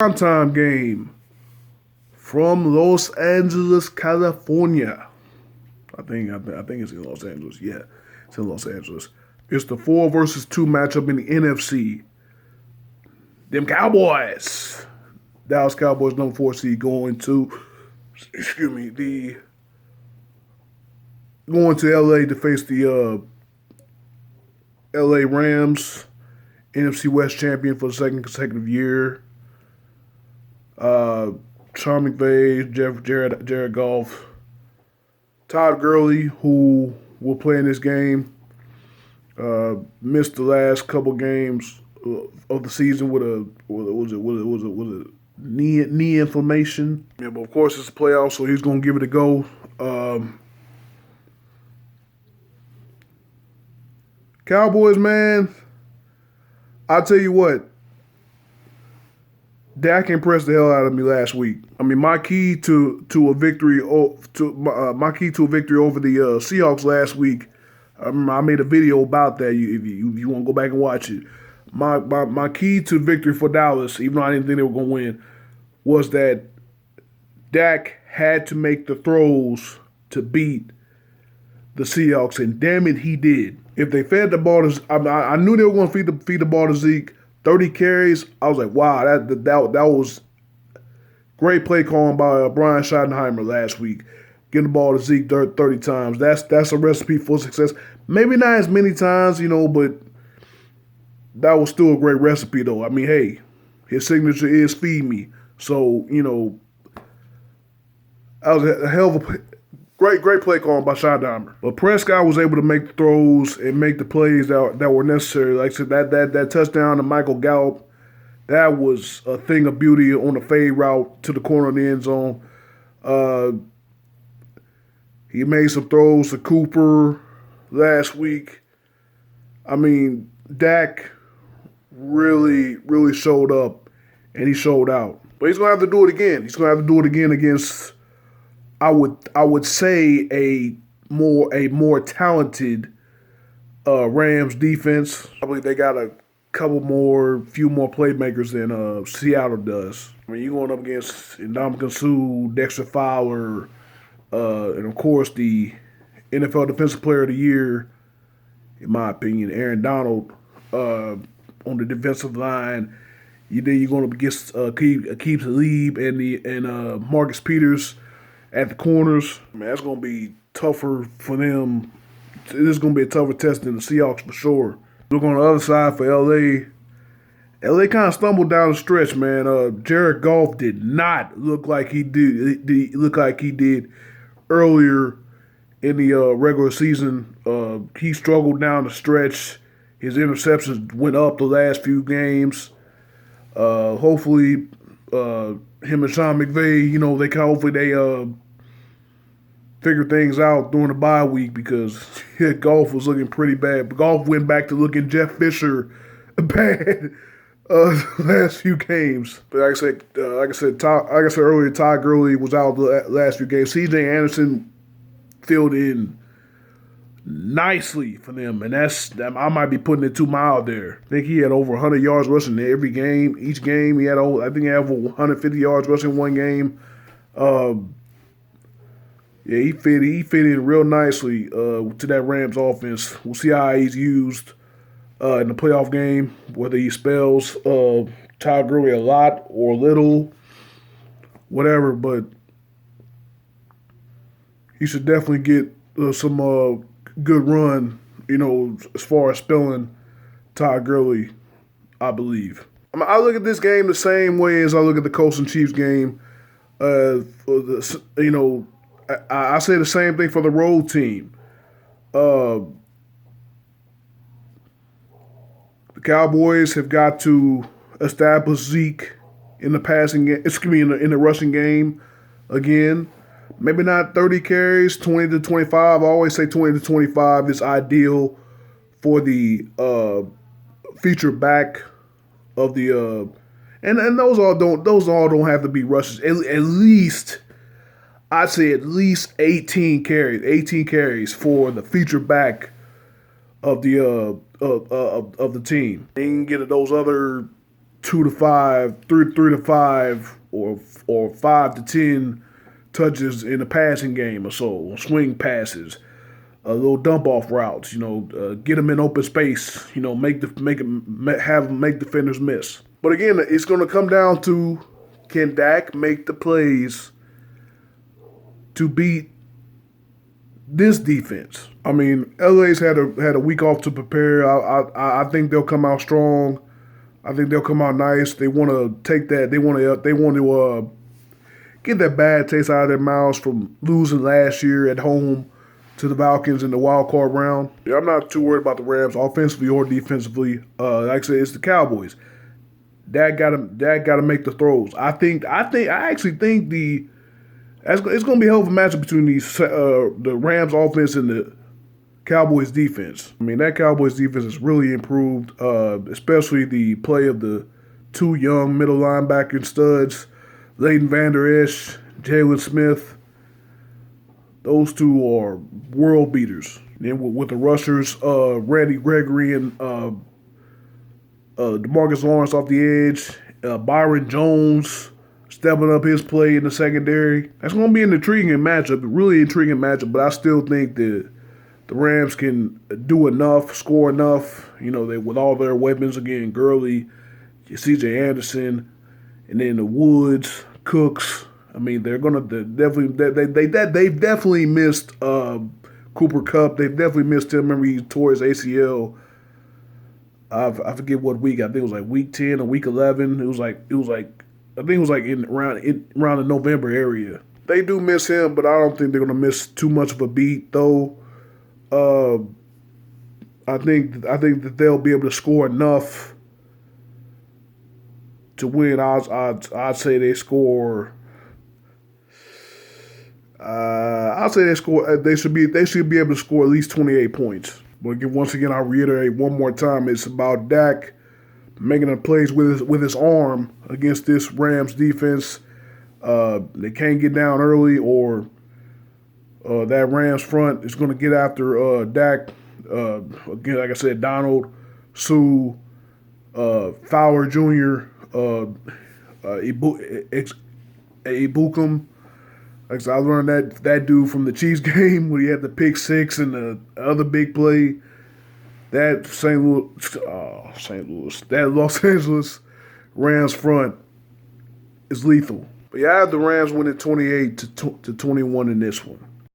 Primetime game from Los Angeles, California. I think it's in Los Angeles. Yeah, it's in Los Angeles. It's the 4 versus 2 matchup in the NFC. Them Cowboys, Dallas Cowboys, number 4 seed, going to LA to face the LA Rams, NFC West champion for the second consecutive year. Sean McVay, Jared Goff, Todd Gurley, who will play in this game, missed the last couple games of the season with a knee inflammation. Yeah, but of course it's a playoff, so he's gonna give it a go. Cowboys, man, I'll tell you what. Dak impressed the hell out of me last week. I mean, my key to a victory over the Seahawks last week. I made a video about that. If you want to go back and watch it, my key to victory for Dallas, even though I didn't think they were going to win, was that Dak had to make the throws to beat the Seahawks, and damn it, he did. If they fed the ball to, I knew they were going to feed the ball to Zeke. 30 carries, I was like, wow, that was great play calling by Brian Schottenheimer last week. Getting the ball to Zeke 30 times. That's a recipe for success. Maybe not as many times, but that was still a great recipe, though. I mean, hey, his signature is feed me. So, that was a hell of a great play calling by Schottenheimer. But Prescott was able to make the throws and make the plays that were necessary. Like I said, that touchdown to Michael Gallup, that was a thing of beauty on the fade route to the corner of the end zone. He made some throws to Cooper last week. I mean, Dak really showed up, and he showed out. But he's going to have to do it again. He's going to have to do it again against, I would say, a more talented Rams defense. I believe they got a few more playmakers than Seattle does. I mean, you're going up against Ndamukong Suh, Dexter Fowler, and of course the NFL Defensive Player of the Year, in my opinion, Aaron Donald on the defensive line. You're going up against Aqib Talib and Marcus Peters at the corners. Man, that's going to be tougher for them. This is going to be a tougher test than the Seahawks for sure. Look on the other side for LA. LA kind of stumbled down the stretch, man. Jared Goff did not look like he did earlier in the regular season. He struggled down the stretch. His interceptions went up the last few games. Hopefully, him and Sean McVay, hopefully they figure things out during the bye week, because Goff was looking pretty bad. Goff went back to looking Jeff Fisher bad last few games. But like I said earlier, Todd Gurley was out the last few games. C.J. Anderson filled in nicely for them, and I might be putting it too mild there. I think he had over 100 yards rushing every game. Each game he had he had over 150 yards rushing one game. Yeah, he fit in real nicely to that Rams offense. We'll see how he's used in the playoff game, whether he spells Todd Gurley a lot or little, whatever. But he should definitely get some good run, as far as spelling Todd Gurley, I believe. I look at this game the same way as I look at the Colts and Chiefs game. I say the same thing for the road team. The Cowboys have got to establish Zeke in the passing game, in the rushing game again. Maybe not 30 carries, 20 to 25. I always say 20 to 25 is ideal for the feature back of the and those all don't have to be rushes. At least I'd say at least 18 carries for the feature back of the team. They can get those other 2 to 5, 3 to 5, or 5 to 10 touches in the passing game or so, swing passes, little dump off routes. Get them in open space. Have them make defenders miss. But again, it's going to come down to, can Dak make the plays to beat this defense? I mean, LA's had a week off to prepare. I think they'll come out strong. I think they'll come out nice. They want to take that. They want to get that bad taste out of their mouths from losing last year at home to the Falcons in the wild card round. Yeah, I'm not too worried about the Rams offensively or defensively. Like I said, it's the Cowboys. Dak got to make the throws. I actually think it's going to be a hell of a matchup between the Rams offense and the Cowboys defense. I mean, that Cowboys defense has really improved, especially the play of the two young middle linebacker studs, Leighton Vander Esch, Jalen Smith. Those two are world beaters. Then with the rushers, Randy Gregory and DeMarcus Lawrence off the edge, Byron Jones stepping up his play in the secondary. That's going to be an intriguing matchup, a really intriguing matchup, but I still think that the Rams can do enough, score enough, with all their weapons, again, Gurley, C.J. Anderson, and then the Woods, Cooks. I mean, they've definitely missed Cooper Kupp. They've definitely missed him. Remember, he tore his ACL. I forget what week. I think it was like week 10 or week 11. It was like I think it was like around the November area. They do miss him, but I don't think they're gonna miss too much of a beat though. I think that they'll be able to score enough to win. I'd say they score. I'll say they score. They should be able to score at least 28 points. But once again, I'll reiterate one more time: it's about Dak making the plays with his arm against this Rams defense. They can't get down early, or that Rams front is going to get after Dak. Again, like I said, Donald, Sue, Fowler Jr., Ibukum. Like I said, I learned that dude from the Chiefs game when he had the pick six and the other big play. That that Los Angeles Rams front is lethal. But yeah, I have the Rams winning 28 to 21 in this one.